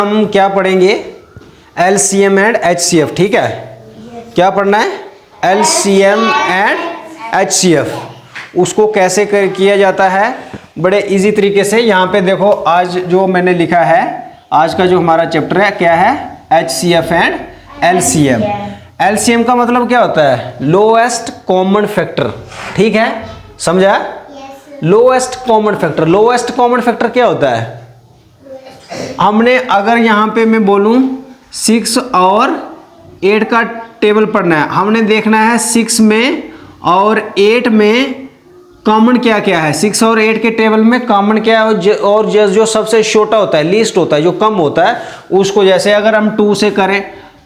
हम क्या पढ़ेंगे, LCM एंड HCF, ठीक है। क्या पढ़ना है, LCM एंड HCF, उसको कैसे किया जाता है बड़े इजी तरीके से। यहाँ पे देखो आज जो मैंने लिखा है, आज का जो हमारा चैप्टर है क्या है, HCF एंड LCM। LCM का मतलब क्या होता है, लोएस्ट कॉमन फैक्टर, ठीक है, समझा। Lowest common factor, lowest common factor क्या होता है, हमने अगर यहाँ पे मैं बोलूँ 6 और 8 का टेबल पढ़ना है, हमने देखना है 6 में और 8 में कॉमन क्या क्या है। 6 और 8 के टेबल में कॉमन क्या है, और जो सबसे छोटा होता है, लीस्ट होता है, जो कम होता है उसको, जैसे अगर हम 2 से करें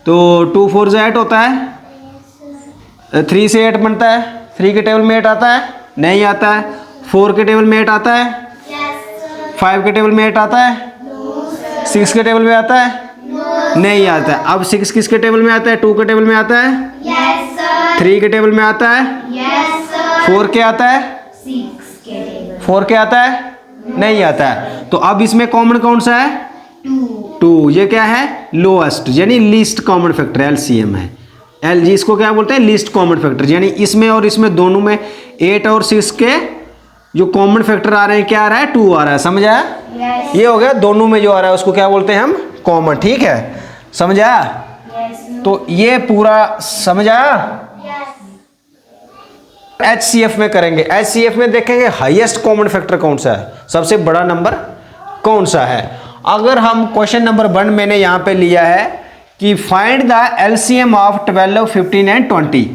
तो 2 4 से 8 होता है, 3 से 8 बनता है, 3 के टेबल में 8 आता है, नहीं आता है। 4 के टेबल में 8 आता है, 5 के टेबल में 8 आता है, 6 के टेबल में आता है, नहीं आता है। अब 6 किसके टेबल में आता है, 2 के टेबल में आता है, 3 के टेबल में आता है, 4 के आता है, 4 के आता है, नहीं आता है। तो अब इसमें कॉमन कौन सा है, 2। ये क्या है, लोएस्ट यानी लीस्ट कॉमन फैक्टर, LCM है। LG इसको क्या बोलते हैं, लीस्ट कॉमन फैक्टर, यानी इसमें और इसमें दोनों में 8 और 6 के जो कॉमन फैक्टर आ रहे हैं, क्या आ रहा है, 2 आ रहा है, समझा। ये हो गया, दोनों में जो आ रहा है उसको क्या बोलते हैं हम, कॉमन, ठीक है, समझा। तो ये पूरा समझा। HCF में करेंगे, HCF में देखेंगे हाईएस्ट कॉमन फैक्टर कौन सा है, सबसे बड़ा नंबर कौन सा है। अगर हम क्वेश्चन नंबर 1 मैंने यहाँ पे लिया है कि find the LCM of 12, 15 and 20,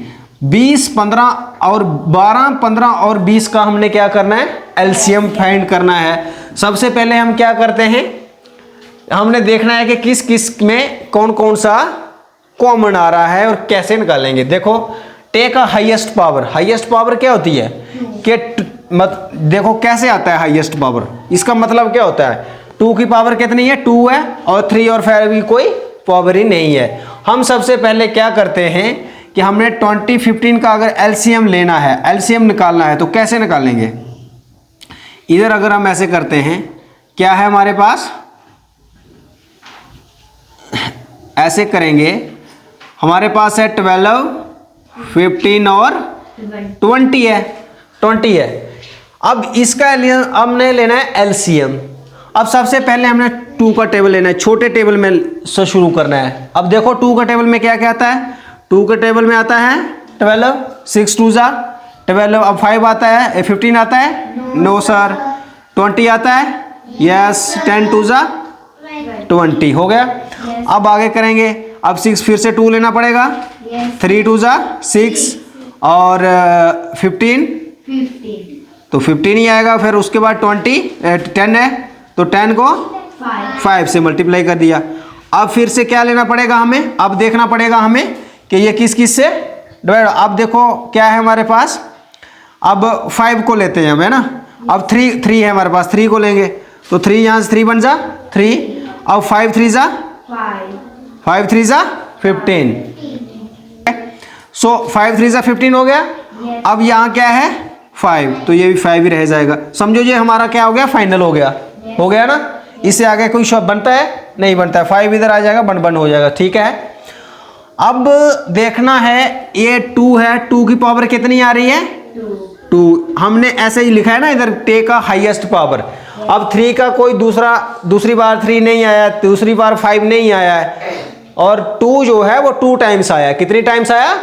20, 15 और 12, 15 और 20 का हमने क्या करना है, LCM फाइंड करना है। सबसे पहले हम क्या करते हैं, हमने देखना है कि किस किस में कौन कौन सा कॉमन आ रहा है और कैसे निकालेंगे। देखो, take a highest power, highest power क्या होती है कि देखो कैसे आता है हाईएस्ट पावर, इसका मतलब क्या होता है, 2 की पावर कितनी है, 2 है, और 3 और 5 की कोई पावर ही नहीं है। हम सबसे पहले क्या करते हैं कि हमने 20, 15 का अगर LCM लेना है, LCM निकालना है, तो कैसे निकालेंगे। इधर अगर हम ऐसे करते हैं, क्या है हमारे पास, ऐसे करेंगे, हमारे पास है 12, 15 और 20 है, 20 है। अब इसका हमने लेना है LCM। अब सबसे पहले हमने 2 का टेबल लेना है, छोटे टेबल में से शुरू करना है। अब देखो 2 का टेबल में क्या क्या आता है, 2 के टेबल में आता है 12, 6 2 जा 12, अब 5 आता है, 15 आता है, नो सर, 20 आता है, यस, 10 2 जा 20, हो गया। अब आगे करेंगे, अब 6 फिर से 2 लेना पड़ेगा, 3 2 जा 6 और 15 तो 15 ही आएगा। फिर उसके बाद 10 है तो 10 को 5 से मल्टीप्लाई कर दिया। अब फिर से क्या लेना पड़ेगा हमें, अब देखना पड़ेगा हमें कि ये किस किस से डिवाइड। अब देखो क्या है हमारे पास, अब 5 को लेते हैं हम, है ना। अब 3 है हमारे पास, 3 को लेंगे तो 3 यहाँ से 3 बन जा 3, अब 5 3 जा 5 3 जा 15, सो 5 3 जा 15 हो गया। अब यहाँ क्या है 5, तो ये भी 5 ही रह जाएगा। समझो ये हमारा क्या हो गया, फाइनल हो गया ना। इससे आगे कोई शब्द बनता है, नहीं बनता है, 5 इधर आ जाएगा, बन हो जाएगा, ठीक है। अब देखना है ये 2 है, 2 की पावर कितनी आ रही है, 2। हमने ऐसे ही लिखा है ना इधर, टेक का हाईएस्ट पावर। अब 3 का कोई दूसरी बार 3 नहीं आया, दूसरी बार 5 नहीं आया है, और 2 जो है वो 2 टाइम्स आया। कितनी टाइम्स आया,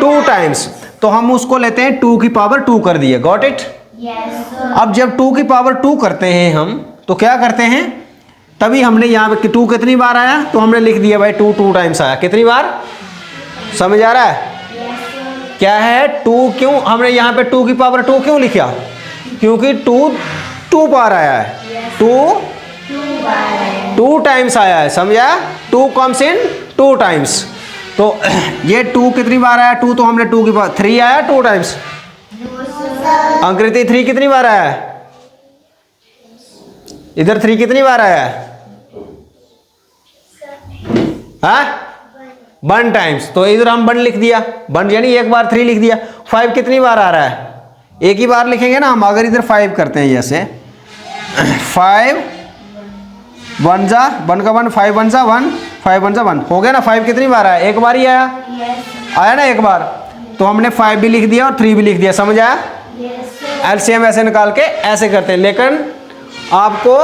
2 टाइम्स। तो हम उसको लेते हैं 2 की पावर 2 कर दिए, गॉट इट। अब जब 2 की पावर 2 करते हैं हम, तो क्या करते हैं, तभी हमने यहाँ पे 2 कितनी बार आया, तो हमने लिख दिया भाई 2 टाइम्स आया। कितनी बार, समझ आ रहा है क्या है, 2 क्यों हमने यहाँ पे 2 की पावर 2 क्यों लिखा, क्योंकि 2 बार आया है, 2 टाइम्स आया है, समझा। 2 कम्स इन 2 टाइम्स। तो ये 2 कितनी बार आया, 2 तो हमने 2 की पावर 3 आया 2 टाइम्स। अंकृति 3 कितनी बार आया है, इधर 3 कितनी बार आया है, हाँ 1 टाइम्स। तो इधर हम 1 लिख दिया, 1 यानी एक बार 3 लिख दिया। 5 कितनी बार आ रहा है, एक ही बार लिखेंगे ना हम। अगर इधर 5 करते हैं, जैसे 5 1 जा 1 का 1, 5 1 जा 1, 5 1 जा 1, हो गया ना। 5 कितनी बार आया? एक बार ही आया। आया ना एक बार, तो हमने 5 भी लिख दिया और 3 भी लिख दिया, समझ आया? एलसीएम ऐसे निकाल के ऐसे करते हैं। लेकिन आपको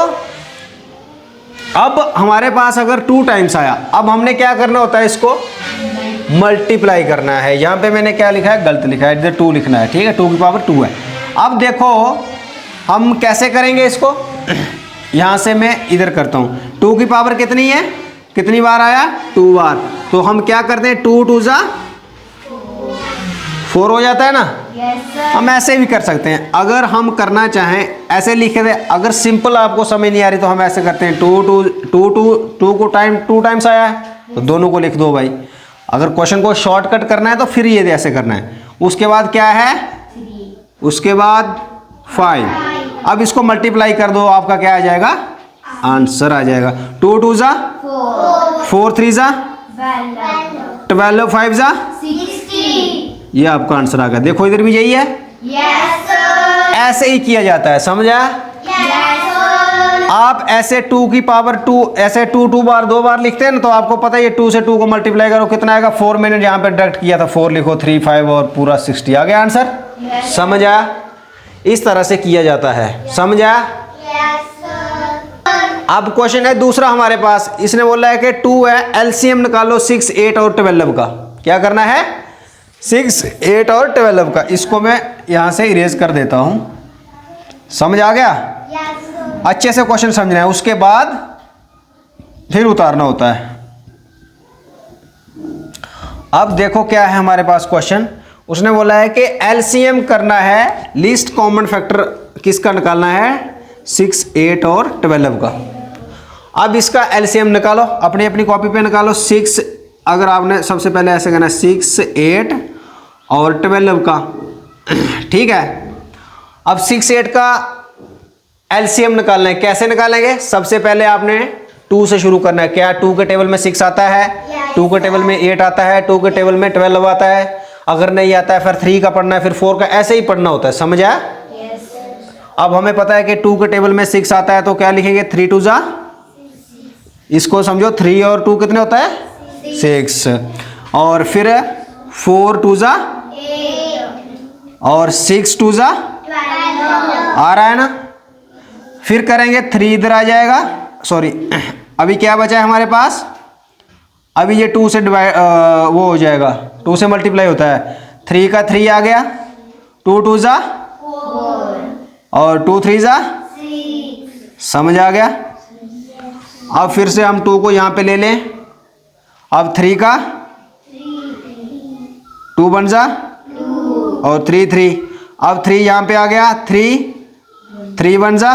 अब हमारे पास अगर 2 टाइम्स आया, अब हमने क्या करना होता है, इसको मल्टीप्लाई करना है। यहाँ पे मैंने क्या लिखा है? गलत लिखा है, इधर 2 लिखना है, ठीक है, 2 की पावर 2 है। अब देखो हम कैसे करेंगे इसको, यहाँ से मैं इधर करता हूँ। 2 की पावर कितनी है? कितनी बार आया? 2 बार। तो हम क्या करते हैं, 2 2 जा 4 हो जाता है ना। हम ऐसे भी कर सकते हैं, अगर हम करना चाहें ऐसे लिखे थे। अगर सिंपल आपको समझ नहीं आ रही तो हम ऐसे करते हैं, 2 को 2 टाइम्स आया है तो दोनों को लिख दो भाई। अगर क्वेश्चन को शॉर्टकट करना है तो फिर ये ऐसे करना है। उसके बाद क्या है? उसके बाद 5। अब इसको मल्टीप्लाई कर दो, आपका क्या आ जाएगा? आंसर आ जाएगा। 2 2 जा 4, 3 जा 12, 5 जा 60। ये आपका आंसर आ गया। देखो इधर भी यही है। Yes sir. ऐसे ही किया जाता है, समझा? Yes sir. आप ऐसे 2 की पावर 2 ऐसे 2 बार 2 बार लिखते हैं ना, तो आपको पता है ये 2 से 2 को मल्टीप्लाई करो कितना आएगा? 4 मैंने यहाँ पे डायरेक्ट किया था, 4 लिखो, 3 5 और पूरा 60 आ गया आंसर। समझ आया? इस तरह से किया जाता है, समझ आया? Yes sir. अब क्वेश्चन है दूसरा हमारे पास। इसने बोला है कि 2 है, एलसीएम निकालो 6 8 और 12 का। क्या करना है? 6 8 और 12 का। इसको मैं यहाँ से इरेज कर देता हूँ। समझ आ गया? Yes sir. अच्छे से क्वेश्चन समझना है, उसके बाद फिर उतारना होता है। अब देखो क्या है हमारे पास क्वेश्चन। उसने बोला है कि एलसीएम करना है, लीस्ट कॉमन फैक्टर किसका निकालना है? 6 8 और 12 का। अब इसका एलसीएम निकालो, अपनी अपनी कॉपी पे निकालो। 6, अगर आपने सबसे पहले ऐसे करना है 6 8 और 12 का, ठीक है। अब 6 8 का एलसीएम निकालना है। कैसे निकालेंगे? सबसे पहले आपने 2 से शुरू करना है। क्या 2 के टेबल में 6 आता है? 2 के टेबल में 8 आता है, 2 के टेबल में 12 आता है। अगर नहीं आता है फिर 3 का पढ़ना है, फिर 4 का, ऐसे ही पढ़ना होता है, समझ आया? Yes sir. अब हमें पता है कि 2 के टेबल में 6 आता है, तो क्या लिखेंगे? 3 2 जा, इसको समझो 3 और 2 कितने होता है? 6। और फिर 4 2 जा 8 और 6 2 जा 12। आ रहा है ना। फिर करेंगे 3 इधर आ जाएगा, सॉरी अभी क्या बचा है हमारे पास? अभी ये 2 से डिवाइड वो हो जाएगा, 2 से मल्टीप्लाई होता है। 3 का 3 आ गया, 2 2 जा 4 और 2 3 जा, 6। समझ आ गया? अब फिर से हम 2 को यहाँ पे ले लें। अब 3 का 2 बन जा और 3 3। अब 3 यहाँ पे आ गया, 3 बन जा,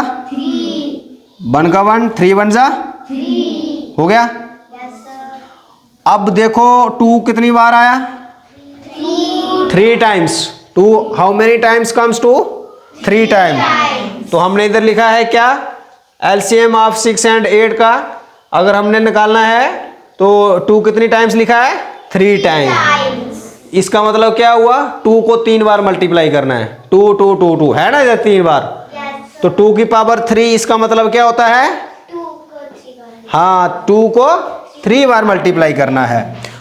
1 का 1, 3 बन जा, 3। हो गया। Yes sir. अब देखो 2 कितनी बार आया? 3 times. 2 how many times comes to? 3 time. तो हमने इधर लिखा है क्या? एलसीएम ऑफ 6 एंड 8 का अगर हमने निकालना है तो 2 कितनी टाइम्स लिखा है? 3 टाइम्स। इसका मतलब क्या हुआ? 2 को 3 बार मल्टीप्लाई करना है। 2 2 2 2 है ना इधर 3 बार। यस। तो 2 की पावर 3, इसका मतलब क्या होता है? 2 को 3 बार। हाँ, 2 को 3 बार मल्टीप्लाई करना है।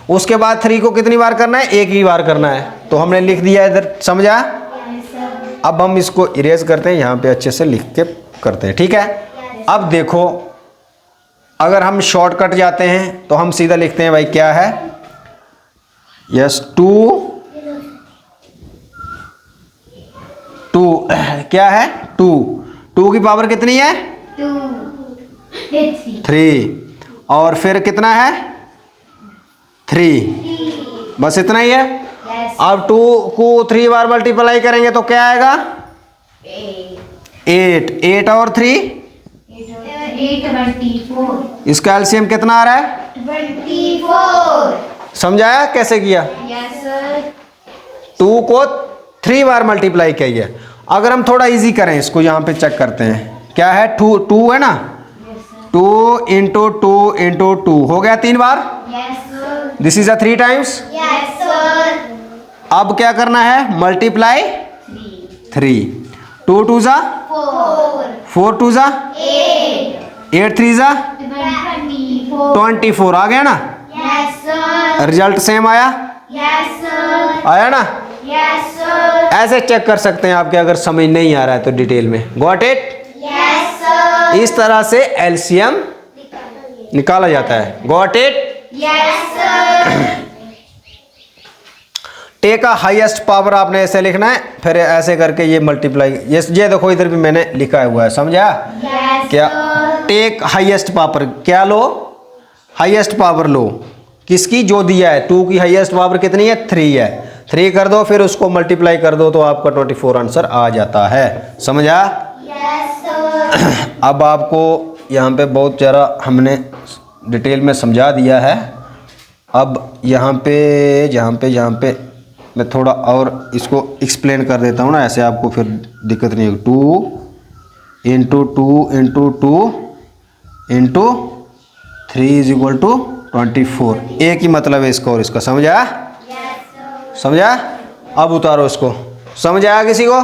उसके बाद 3 को कितनी बार करना है? एक ही बार करना है। तो हमने लिख दिया इधर, समझा? Yes sir. अब हम इसको इरेज करते हैं, यहाँ पे अच्छे से लिख के करते हैं, ठीक है। अब देखो अगर हम शॉर्टकट जाते हैं तो हम सीधा लिखते हैं भाई, क्या है? यस 2 क्या है? 2 की पावर कितनी है? 2 3 और फिर कितना है? 3। बस इतना ही है। यस। अब 2 को 3 बार मल्टीप्लाई करेंगे तो क्या आएगा? 8 8 और 3 8 24। इसका एलसीएम कितना आ रहा है? 24। समझाया कैसे किया? Yes sir. 2 को 3 बार मल्टीप्लाई किया। अगर हम थोड़ा इजी करें इसको, यहाँ पे चेक करते हैं क्या है? 2 है ना, 2 इंटू 2 इंटू 2 हो गया 3 बार। Yes sir. This is a 3 times. Yes sir. अब क्या करना है? मल्टीप्लाई 3। 2 2 जा 4 4 2 जा 8 8 3 जा 12 24 आ गया ना। Yes, sir. रिजल्ट सेम आया, Yes, sir. आया ना। Yes, sir. ऐसे चेक कर सकते हैं आपके, अगर समझ नहीं आ रहा है तो डिटेल में। Got it. Yes, sir. इस तरह से एलसीएम निकाला जाता है। Got it. Yes, sir. Take का हाईएस्ट पावर आपने ऐसे लिखना है, फिर ऐसे करके ये मल्टीप्लाई, ये देखो इधर भी मैंने लिखा हुआ है, समझा। Yes, क्या sir. टेक हाईएस्ट पावर, क्या लो, हाईएस्ट पावर लो किसकी, जो दिया है। 2 की हाईएस्ट पावर कितनी है, 3 है। 3 कर दो, फिर उसको मल्टीप्लाई कर दो तो आपका 24 आंसर आ जाता है, समझा। Yes, sir. अब आपको यहाँ पे बहुत ज़रा हमने डिटेल में समझा दिया है। अब यहाँ पे मैं थोड़ा और इसको एक्सप्लेन कर देता हूँ ना, ऐसे आपको फिर दिक्कत नहीं होगी। 2 इंटू 2 इंटू 2 इंटू 3 = 24। एक ही मतलब है इसका और इसका, समझा। Yes, sir. समझा। अब उतारो इसको, समझ आया किसी को।